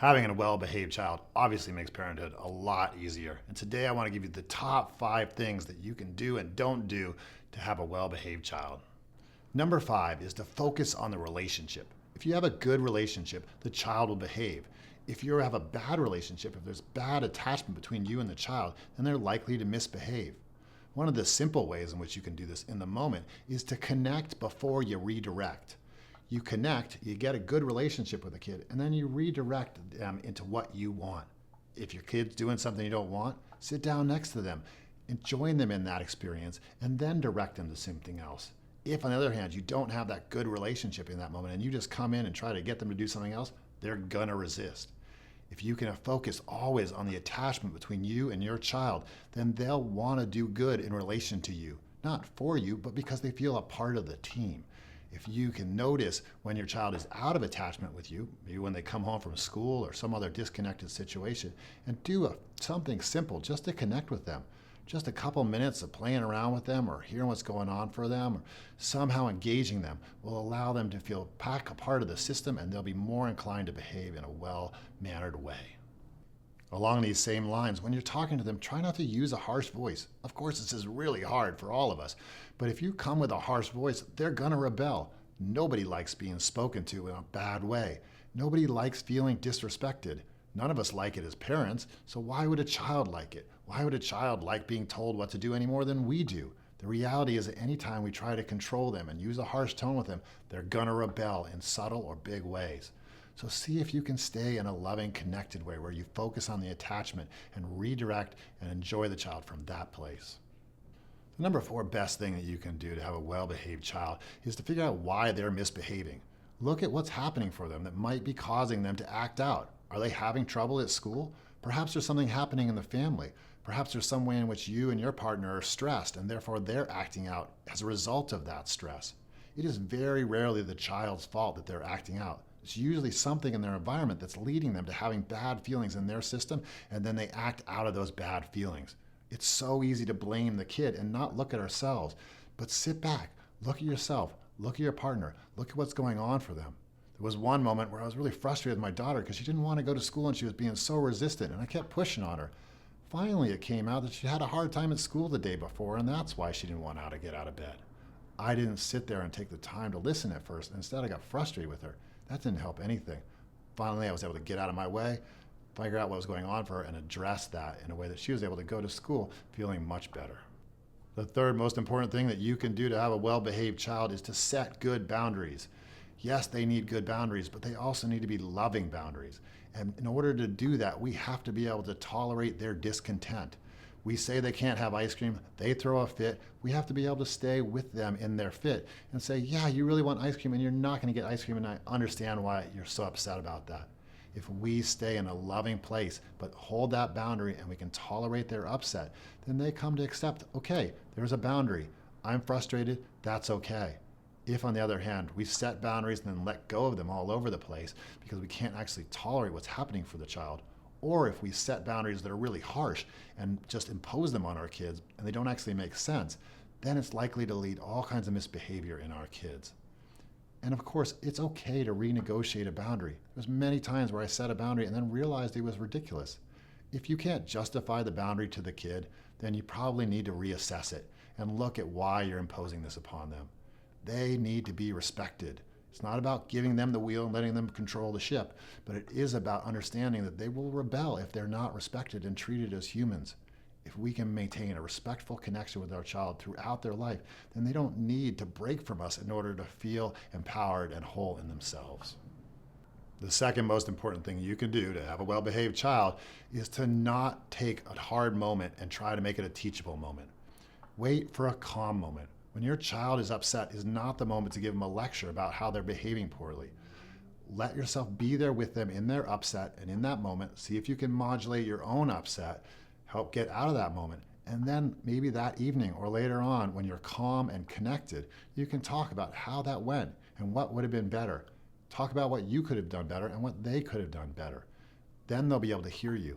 Having a well-behaved child obviously makes parenthood a lot easier. And today I want to give you the top 5 things that you can do and don't do to have a well-behaved child. Number 5 is to focus on the relationship. If you have a good relationship, the child will behave. If you have a bad relationship, if there's bad attachment between you and the child, then they're likely to misbehave. One of the simple ways in which you can do this in the moment is to connect before you redirect. You connect, you get a good relationship with a kid, and then you redirect them into what you want. If your kid's doing something you don't want, sit down next to them and join them in that experience, and then direct them to something else. If, on the other hand, you don't have that good relationship in that moment and you just come in and try to get them to do something else, they're gonna resist. If you can focus always on the attachment between you and your child, then they'll want to do good in relation to you. Not for you, but because they feel a part of the team. If you can notice when your child is out of attachment with you, maybe when they come home from school or some other disconnected situation, and do something simple just to connect with them. Just a couple minutes of playing around with them or hearing what's going on for them or somehow engaging them will allow them to feel back a part of the system, and they'll be more inclined to behave in a well-mannered way. Along these same lines, when you're talking to them, try not to use a harsh voice. Of course, this is really hard for all of us, but if you come with a harsh voice, they're gonna rebel. Nobody likes being spoken to in a bad way. Nobody likes feeling disrespected. None of us like it as parents, so why would a child like it? Why would a child like being told what to do any more than we do? The reality is that anytime we try to control them and use a harsh tone with them, they're gonna rebel in subtle or big ways. So see if you can stay in a loving, connected way where you focus on the attachment and redirect and enjoy the child from that place. The number 4 best thing that you can do to have a well-behaved child is to figure out why they're misbehaving. Look at what's happening for them that might be causing them to act out. Are they having trouble at school? Perhaps there's something happening in the family. Perhaps there's some way in which you and your partner are stressed and therefore they're acting out as a result of that stress. It is very rarely the child's fault that they're acting out. It's usually something in their environment that's leading them to having bad feelings in their system, and then they act out of those bad feelings. It's so easy to blame the kid and not look at ourselves. But sit back, look at yourself, look at your partner, look at what's going on for them. There was one moment where I was really frustrated with my daughter because she didn't want to go to school and she was being so resistant, and I kept pushing on her. Finally, it came out that she had a hard time at school the day before, and that's why she didn't want to get out of bed. I didn't sit there and take the time to listen at first. Instead, I got frustrated with her. That didn't help anything. Finally, I was able to get out of my way, figure out what was going on for her, and address that in a way that she was able to go to school feeling much better. The third most important thing that you can do to have a well-behaved child is to set good boundaries. Yes, they need good boundaries, but they also need to be loving boundaries. And in order to do that, we have to be able to tolerate their discontent. We say they can't have ice cream, they throw a fit. We have to be able to stay with them in their fit and say, yeah, you really want ice cream and you're not gonna get ice cream, and I understand why you're so upset about that. If we stay in a loving place, but hold that boundary and we can tolerate their upset, then they come to accept, okay, there's a boundary. I'm frustrated, that's okay. If, on the other hand, we set boundaries and then let go of them all over the place because we can't actually tolerate what's happening for the child, or if we set boundaries that are really harsh and just impose them on our kids and they don't actually make sense, then it's likely to lead all kinds of misbehavior in our kids. And of course, it's okay to renegotiate a boundary. There's many times where I set a boundary and then realized it was ridiculous. If you can't justify the boundary to the kid, then you probably need to reassess it and look at why you're imposing this upon them. They need to be respected. It's not about giving them the wheel and letting them control the ship, but it is about understanding that they will rebel if they're not respected and treated as humans. If we can maintain a respectful connection with our child throughout their life, then they don't need to break from us in order to feel empowered and whole in themselves. The second most important thing you can do to have a well-behaved child is to not take a hard moment and try to make it a teachable moment. Wait for a calm moment. When your child is upset is not the moment to give them a lecture about how they're behaving poorly. Let yourself be there with them in their upset, and in that moment, see if you can modulate your own upset, help get out of that moment. And then maybe that evening or later on, when you're calm and connected, you can talk about how that went and what would have been better. Talk about what you could have done better and what they could have done better. Then they'll be able to hear you.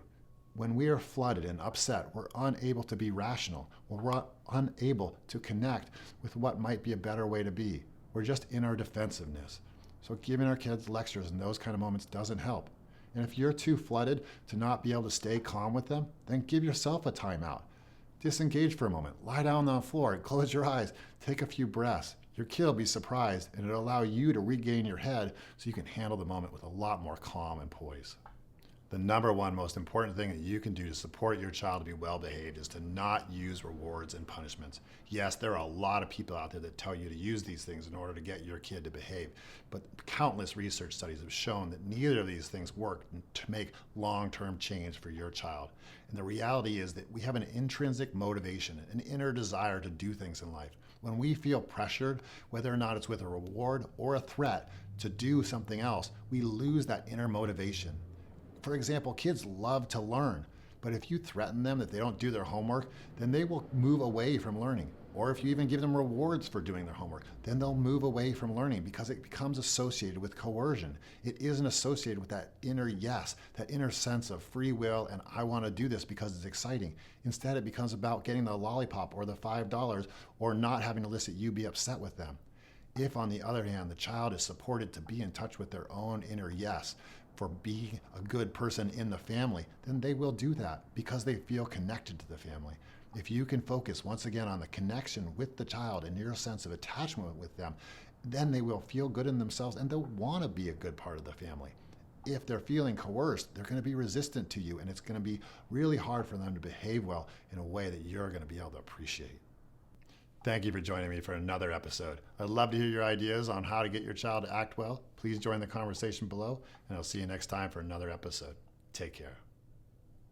When we are flooded and upset, we're unable to be rational. We're unable to connect with what might be a better way to be. We're just in our defensiveness. So giving our kids lectures in those kind of moments doesn't help. And if you're too flooded to not be able to stay calm with them, then give yourself a timeout. Disengage for a moment, lie down on the floor, close your eyes, take a few breaths. Your kid will be surprised, and it'll allow you to regain your head so you can handle the moment with a lot more calm and poise. The number one most important thing that you can do to support your child to be well behaved is to not use rewards and punishments. Yes, there are a lot of people out there that tell you to use these things in order to get your kid to behave, but countless research studies have shown that neither of these things work to make long-term change for your child. And the reality is that we have an intrinsic motivation, an inner desire to do things in life. When we feel pressured, whether or not it's with a reward or a threat to do something else, we lose that inner motivation. For example, kids love to learn, but if you threaten them that they don't do their homework, then they will move away from learning. Or if you even give them rewards for doing their homework, then they'll move away from learning because it becomes associated with coercion. It isn't associated with that inner yes, that inner sense of free will and I want to do this because it's exciting. Instead, it becomes about getting the lollipop or the $5 or not having to listen you be upset with them. If, on the other hand, the child is supported to be in touch with their own inner yes, for being a good person in the family, then they will do that because they feel connected to the family. If you can focus once again on the connection with the child and your sense of attachment with them, then they will feel good in themselves and they'll want to be a good part of the family. If they're feeling coerced, they're going to be resistant to you, and it's going to be really hard for them to behave well in a way that you're going to be able to appreciate. Thank you for joining me for another episode. I'd love to hear your ideas on how to get your child to act well. Please join the conversation below, and I'll see you next time for another episode. Take care.